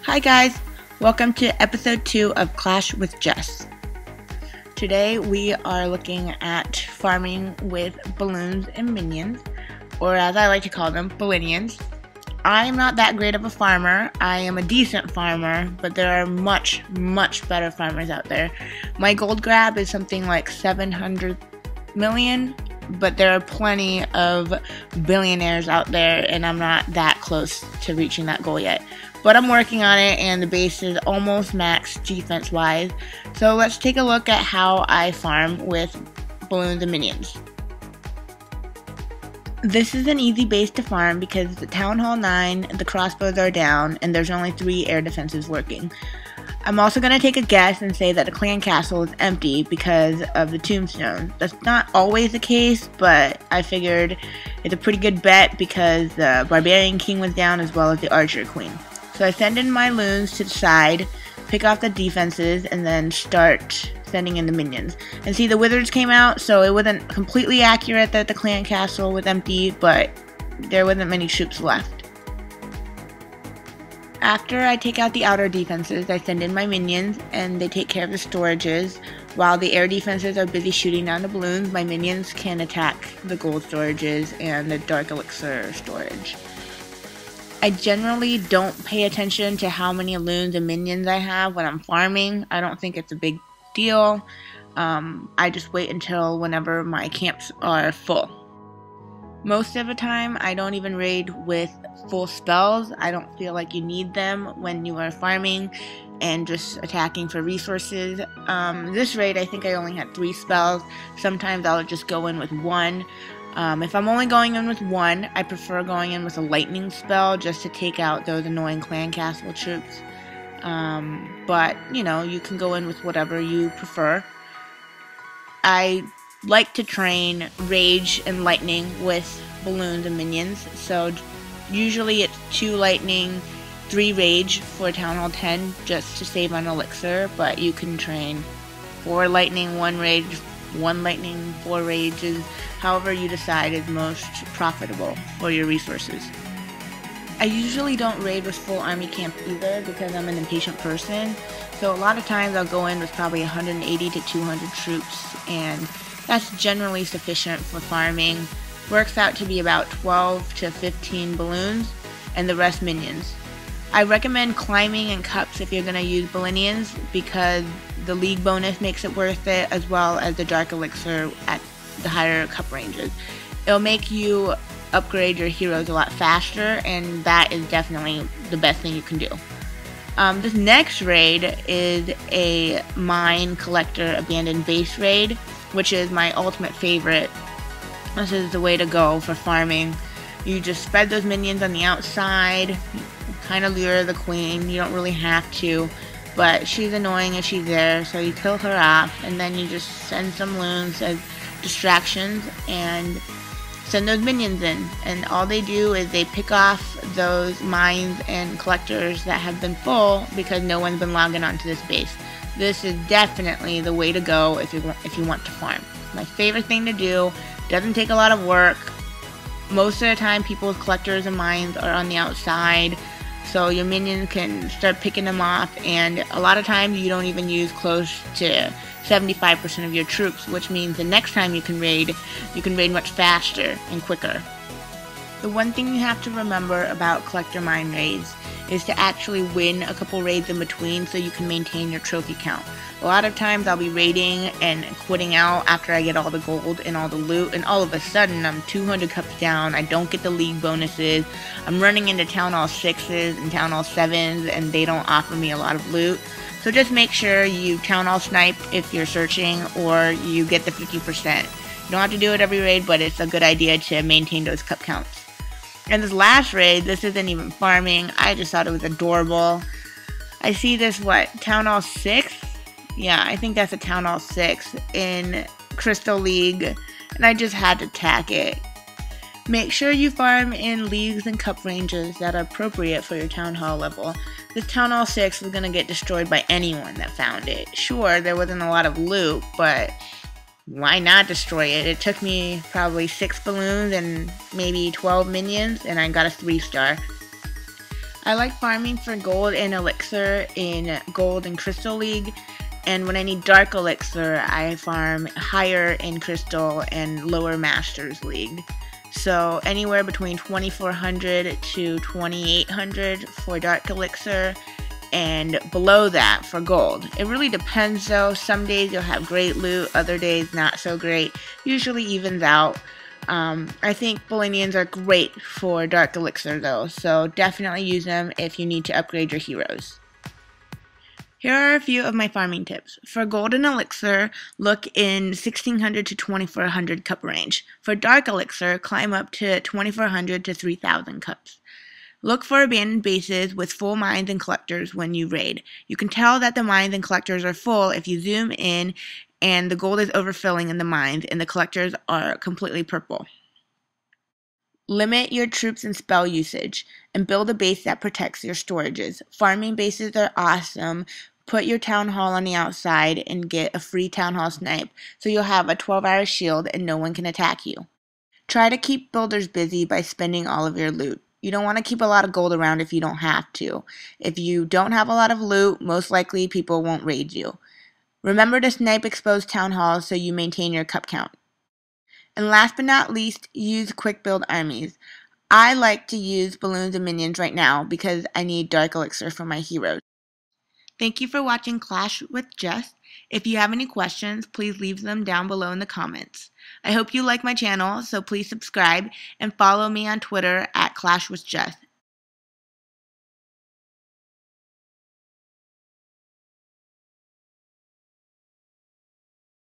Hi guys, welcome to episode 2 of Clash with Jess. Today we are looking at farming with balloons and minions, or as I like to call them, Ballinions. I am not that great of a farmer. I am a decent farmer, but there are much better farmers out there. My gold grab is something like 700 million, but there are plenty of billionaires out there, and I'm not that close to reaching that goal yet. But I'm working on it, and the base is almost max defense-wise. So let's take a look at how I farm with balloons and minions. This is an easy base to farm because the Town Hall 9, the crossbows are down, and there's only 3 air defenses working. I'm also going to take a guess and say that the clan castle is empty because of the tombstone. That's not always the case, but I figured it's a pretty good bet because the barbarian king was down as well as the archer queen. So I send in my loons to the side, pick off the defenses, and then start sending in the minions. And see, the wizards came out, so it wasn't completely accurate that the clan castle was empty, but there wasn't many troops left. After I take out the outer defenses, I send in my minions, and they take care of the storages. While the air defenses are busy shooting down the balloons, my minions can attack the gold storages and the dark elixir storage. I generally don't pay attention to how many loons and minions I have when I'm farming. I don't think it's a big deal. I just wait until whenever my camps are full. Most of the time, I don't even raid with full spells. I don't feel like you need them when you are farming and just attacking for resources. This raid, I think I only had 3 spells. Sometimes I'll just go in with 1. If I'm only going in with 1, I prefer going in with a lightning spell just to take out those annoying clan castle troops. But, you know, you can go in with whatever you prefer. I like to train rage and lightning with balloons and minions, so usually it's 2 lightning, 3 rage for Town Hall 10 just to save on elixir, but you can train 4 lightning, 1 rage, 1 lightning, 4 rages, however you decide is most profitable for your resources. I usually don't raid with full army camp either because I'm an impatient person, so a lot of times I'll go in with probably 180 to 200 troops, and that's generally sufficient for farming. Works out to be about 12 to 15 balloons, and the rest minions. I recommend climbing and cups if you're going to use Ballinions because the league bonus makes it worth it, as well as the dark elixir at the higher cup ranges. It'll make you upgrade your heroes a lot faster, and that is definitely the best thing you can do. This next raid is a mine collector abandoned base raid, which is my ultimate favorite. This is the way to go for farming. You just spread those minions on the outside, kind of lure the queen. You don't really have to, but she's annoying if she's there, so you kill her off, and then you just send some loons as distractions and send those minions in. And all they do is they pick off those mines and collectors that have been full because no one's been logging onto this base. This is definitely the way to go if you want to farm. My favorite thing to do. Doesn't take a lot of work. Most of the time people's collectors and mines are on the outside, so your minions can start picking them off, and a lot of times you don't even use close to 75% of your troops, which means the next time you can raid much faster and quicker. The one thing you have to remember about collector mine raids is to actually win a couple raids in between so you can maintain your trophy count. A lot of times I'll be raiding and quitting out after I get all the gold and all the loot, and all of a sudden I'm 200 cups down, I don't get the league bonuses, I'm running into Town Hall 6s and Town Hall 7s, and they don't offer me a lot of loot. So just make sure you Town Hall snipe if you're searching, or you get the 50%. You don't have to do it every raid, but it's a good idea to maintain those cup counts. And this last raid, this isn't even farming, I just thought it was adorable. I see this, Town Hall 6? Yeah, I think that's a Town Hall 6 in Crystal League, and I just had to tack it. Make sure you farm in leagues and cup ranges that are appropriate for your Town Hall level. This Town Hall 6 was going to get destroyed by anyone that found it. Sure, there wasn't a lot of loot, but why not destroy it? It took me probably 6 balloons and maybe 12 minions, and I got a 3-star. I like farming for gold and elixir in gold and crystal league, and when I need dark elixir, I farm higher in crystal and lower masters league. So anywhere between 2400 to 2800 for dark elixir, and below that for gold. It really depends though. Some days you'll have great loot, other days not so great. Usually evens out. I think Ballinions are great for dark elixir though, so definitely use them if you need to upgrade your heroes. Here are a few of my farming tips. For gold and elixir, look in 1600 to 2400 cup range. For dark elixir, climb up to 2400 to 3000 cups. Look for abandoned bases with full mines and collectors when you raid. You can tell that the mines and collectors are full if you zoom in and the gold is overfilling in the mines and the collectors are completely purple. Limit your troops and spell usage and build a base that protects your storages. Farming bases are awesome. Put your town hall on the outside and get a free town hall snipe so you'll have a 12-hour shield and no one can attack you. Try to keep builders busy by spending all of your loot. You don't want to keep a lot of gold around if you don't have to. If you don't have a lot of loot, most likely people won't raid you. Remember to snipe exposed town halls so you maintain your cup count. And last but not least, use quick build armies. I like to use balloons and minions right now because I need dark elixir for my heroes. Thank you for watching Clash with Jess. If you have any questions, please leave them down below in the comments. I hope you like my channel, so please subscribe and follow me on Twitter at Clash with Jess.